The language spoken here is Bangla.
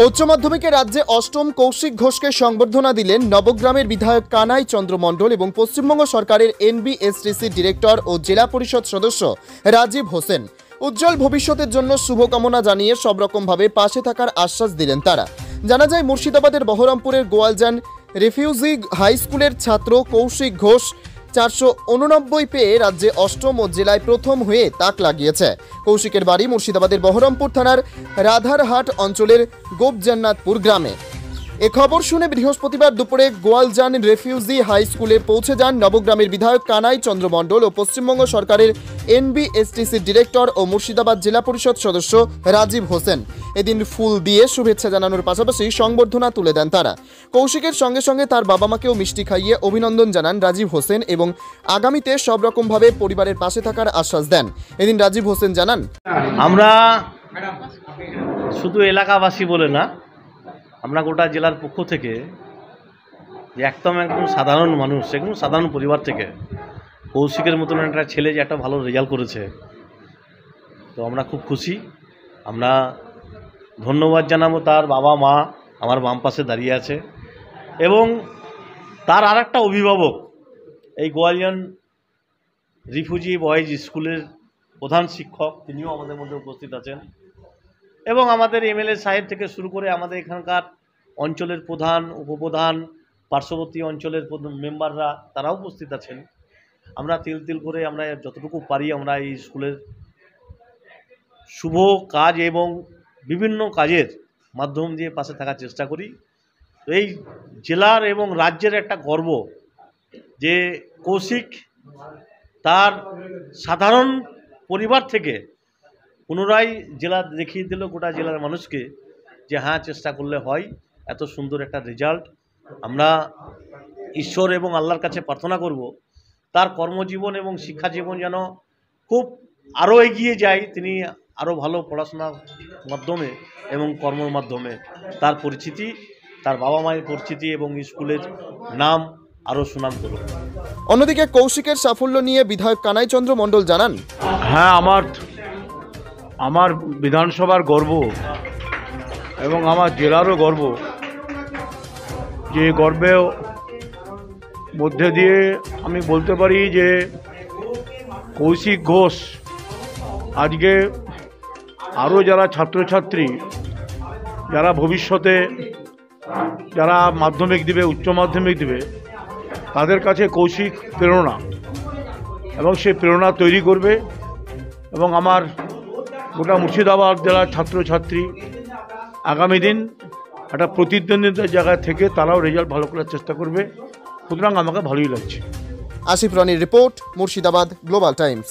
উচ্চ মাধ্যমিকে রাজ্যে অষ্টম কৌশিক ঘোষকে সংবর্ধনা দিলেন নবগ্রামের বিধায়ক কানাই চন্দ্র মণ্ডল এবং পশ্চিমবঙ্গ সরকারের এনবিএসটিসি ডিরেক্টর ও জেলা পরিষদ সদস্য রাজীব হোসেন। উজ্জ্বল ভবিষ্যতের জন্য শুভকামনা জানিয়ে সব রকমভাবে পাশে থাকার আশ্বাস দিলেন তারা। জানা যায়, মুর্শিদাবাদের বহরমপুরের গোয়ালজান রেফিউজি হাই স্কুলের ছাত্র কৌশিক ঘোষ 489 পেয়ে রাজ্যে অষ্টম ও জেলায় প্রথম হয়ে তাক লাগিয়েছে। কৌশিকের বাড়ি মুর্শিদাবাদের বহরমপুর থানার রাধারহাট অঞ্চলের গোপজান্নাতপুর গ্রামে। এ খবর শুনে বৃহস্পতিবার দুপুরে গোয়ালজান রেফিউজি হাই স্কুলে পৌঁছে যান নবগ্রামের বিধায়ক কানাই চন্দ্র মণ্ডল ও পশ্চিমবঙ্গ সরকারের এনবিএসটিসি ডিরেক্টর ও মুর্শিদাবাদ জেলা পরিষদ সদস্য রাজীব হোসেন। এদিন ফুল দিয়ে শুভেচ্ছা জানানোর পাশাপাশি সংবর্ধনা তুলে দেন তারা। কৌশিকের সঙ্গে সঙ্গে তার বাবা মাকেও মিষ্টি খাইয়ে অভিনন্দন জানান রাজীব হোসেন এবং আগামীতে সব রকমভাবে পরিবারের পাশে থাকার আশ্বাস দেন। এদিন রাজীব হোসেন জানান, আমরা শুধু এলাকাবাসী বলে না, আমরা গোটা জেলার পক্ষ থেকে যে একদম সাধারণ মানুষ, একদম সাধারণ পরিবার থেকে কৌশিকের মতন একটা ছেলে যে একটা ভালো রেজাল্ট করেছে, তো আমরা খুব খুশি। আমরা ধন্যবাদ জানাবো তার বাবা মা আমার বাম পাশে দাঁড়িয়ে আছে, এবং তার আর একটা অভিভাবক এই গোয়ালজান রিফিউজি বয়েজ স্কুলের প্রধান শিক্ষক, তিনিও আমাদের মধ্যে উপস্থিত আছেন, এবং আমাদের এমএলএ সাহেব থেকে শুরু করে আমাদের এখানকার অঞ্চলের প্রধান, উপপ্রধান, পার্শ্ববর্তী অঞ্চলের মেম্বাররা তারাও উপস্থিত আছেন। আমরা তিল করে আমরা যতটুকু পারি আমরা এই স্কুলের শুভ কাজ এবং বিভিন্ন কাজের মাধ্যম দিয়ে পাশে থাকার চেষ্টা করি। এই জেলার এবং রাজ্যের একটা গর্ব যে কৌশিক তার সাধারণ পরিবার থেকে পুনরায় জেলা দেখিয়ে দিল গোটা জেলার মানুষকে যে হ্যাঁ, চেষ্টা করলে হয়। এত সুন্দর একটা রেজাল্ট। আমরা ঈশ্বর এবং আল্লাহর কাছে প্রার্থনা করব তার কর্মজীবন এবং শিক্ষা জীবন যেন খুব আরও এগিয়ে যায়, তিনি আরও ভালো পড়াশোনার মাধ্যমে এবং কর্মের মাধ্যমে তার পরিচিতি, তার বাবা মায়ের পরিচিতি এবং স্কুলের নাম আরও সুনাম করুন। অন্যদিকে কৌশিকের সাফল্য নিয়ে বিধায়ক কানাই চন্দ্র মণ্ডল জানান, হ্যাঁ, আমার বিধানসভার গর্ব এবং আমার জেলারও গর্ব, যে গর্বের মধ্যে দিয়ে আমি বলতে পারি যে কৌশিক ঘোষ আজকে আরও যারা ছাত্রছাত্রী, যারা ভবিষ্যতে যারা মাধ্যমিক দিবে, উচ্চ মাধ্যমিক দিবে, তাদের কাছে কৌশিক প্রেরণা, এবং সেই প্রেরণা তৈরি করবে। এবং আমার গোটা মুর্শিদাবাদ জেলার ছাত্রছাত্রী আগামী দিন একটা প্রতিদ্বন্দ্বিতার জায়গা থেকে তারাও রেজাল্ট ভালো করার চেষ্টা করবে। সুতরাং আমাকে ভালোই লাগছে। আসিফ রানীর রিপোর্ট, মুর্শিদাবাদ গ্লোবাল টাইমস।